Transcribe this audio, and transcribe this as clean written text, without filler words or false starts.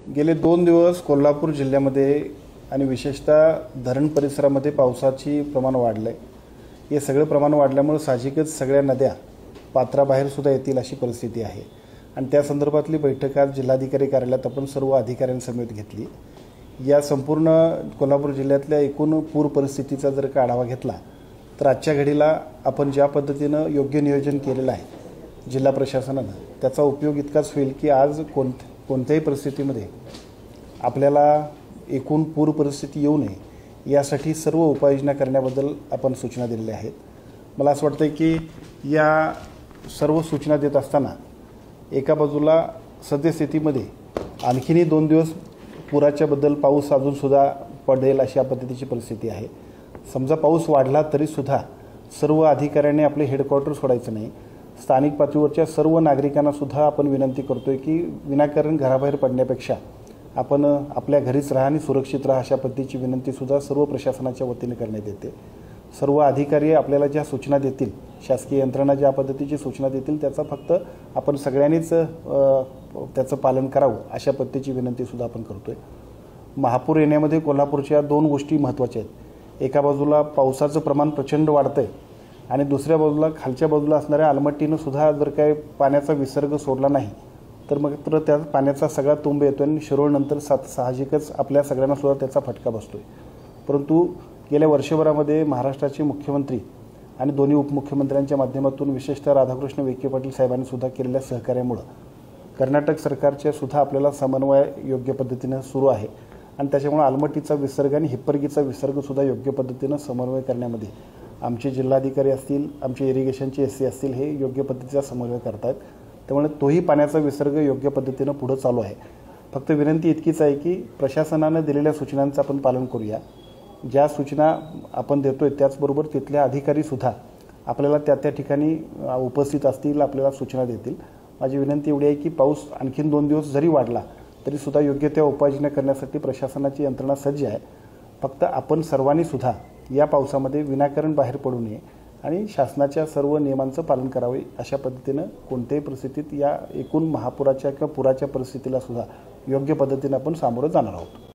गेले 2 दिवस कोल्हापूर जिल्ह्यामध्ये आणि विशेषतः धरण परिसरामध्ये पावसाची प्रमाण वाढले। हे सगळे प्रमाण वाढल्यामुळे साहजिकच सगळ्या नद्या पात्राबाहेर सुद्धा येतील अशी परिस्थिती आहे आणि त्या संदर्भातली बैठक आज जिल्हाधिकारी कार्यालयात आपण सर्व अधिकाऱ्यांसमवेत घेतली। या संपूर्ण कोल्हापूर जिल्ह्यातल्या एकूण पूर परिस्थितीचा जर का आढावा घेतला तर आजच्या घडीला आपण ज्या पद्धतीने योग्य नियोजन केलेलं आहे जिल्हा प्रशासनाने त्याचा उपयोग इतकाच होईल की आज कोणत्याही परिस्थितीमध्ये आपल्याला एकूण पूर परिस्थिती येऊ नये यासाठी सर्व उपाययोजना करण्याबद्दल आपण सूचना दिलेल्या आहेत। मला असं वाटतं की या सर्व सूचना देत असताना एका बाजूला सद्यस्थितीमध्ये आणखीनही 2 दिवस पुराच्या बद्दल पाऊस अजून सुद्धा पडेल अशा पद्धतीची परिस्थिती आहे। समजा पाऊस वाढला तरी सुद्धा सर्व अधिकाऱ्यांनी आपले हेडक्वार्टर सोडायचं नाही। स्थानिक पातळीवरच्या सर्व नागरिकांना सुद्धा आपण विनंती करतोय की विनाकारण घराबाहेर पडण्यापेक्षा आपण आपल्या घरीच राहा आणि सुरक्षित राहा अशा पद्धतीची विनंती सुद्धा सर्व प्रशासनाच्या वतीने करण्यात येते। सर्व अधिकारी आपल्याला ज्या सूचना देतील, शासकीय यंत्रणा ज्या पद्धतीची सूचना देतील त्याचा फक्त आपण सगळ्यांनीच त्याचं पालन करावं अशा पद्धतीची विनंती सुद्धा आपण करतोय। महापूर येण्यामध्ये कोल्हापूरच्या 2 गोष्टी महत्त्वाच्या आहेत। एका बाजूला पावसाचं प्रमाण प्रचंड वाढतंय आणि दुसऱ्या बाजूला खालच्या बाजूला असणाऱ्या आलमट्टीनं सुद्धा जर काही पाण्याचा विसर्ग सोडला नाही तर मग त्या पाण्याचा सगळा तुंब येतो आणि शिरोळनंतर साहजिकच आपल्या सगळ्यांना सुद्धा त्याचा फटका बसतोय। परंतु गेल्या वर्षभरामध्ये महाराष्ट्राचे मुख्यमंत्री आणि दोन्ही उपमुख्यमंत्र्यांच्या माध्यमातून विशेषतः राधाकृष्ण विखे पाटील साहेबांनी सुद्धा केलेल्या सहकार्यामुळे कर्नाटक सरकारच्या सुद्धा आपल्याला समन्वय योग्य पद्धतीने सुरू आहे आणि त्याच्यामुळे आलमट्टीचा विसर्ग आणि हिप्परगीचा विसर्ग सुद्धा योग्य पद्धतीने समन्वय करण्यामध्ये आमचे जिल्हाधिकारी असतील, आमचे इरिगेशनचे एससी असतील हे योग्य पद्धतीचा समन्वय करतात। त्यामुळे तोही पाण्याचा विसर्ग योग्य पद्धतीने पुढे चालू आहे। फक्त विनंती इतकीच आहे की प्रशासनाने दिलेल्या सूचनांचं आपण पालन करूया। ज्या सूचना आपण देतोय त्याचबरोबर तिथल्या अधिकारी सुद्धा आपल्याला त्या ठिकाणी उपस्थित असतील, आपल्याला सूचना देतील। माझी विनंती एवढी आहे की पाऊस आणखीन 2 दिवस जरी वाढला तरी सुद्धा योग्य त्या उपाययोजना करण्यासाठी प्रशासनाची यंत्रणा सज्ज आहे। फक्त आपण सर्वांनी सुद्धा या पावसामध्ये विनाकारण बाहेर पडू नये आणि शासनाच्या सर्व नियमांचं पालन करावे अशा पद्धतीने कोणत्याही परिस्थितीत या एकूण महापुराच्या किंवा पुराच्या परिस्थितीला सुद्धा योग्य पद्धतीने आपण सामोरं जाणार आहोत।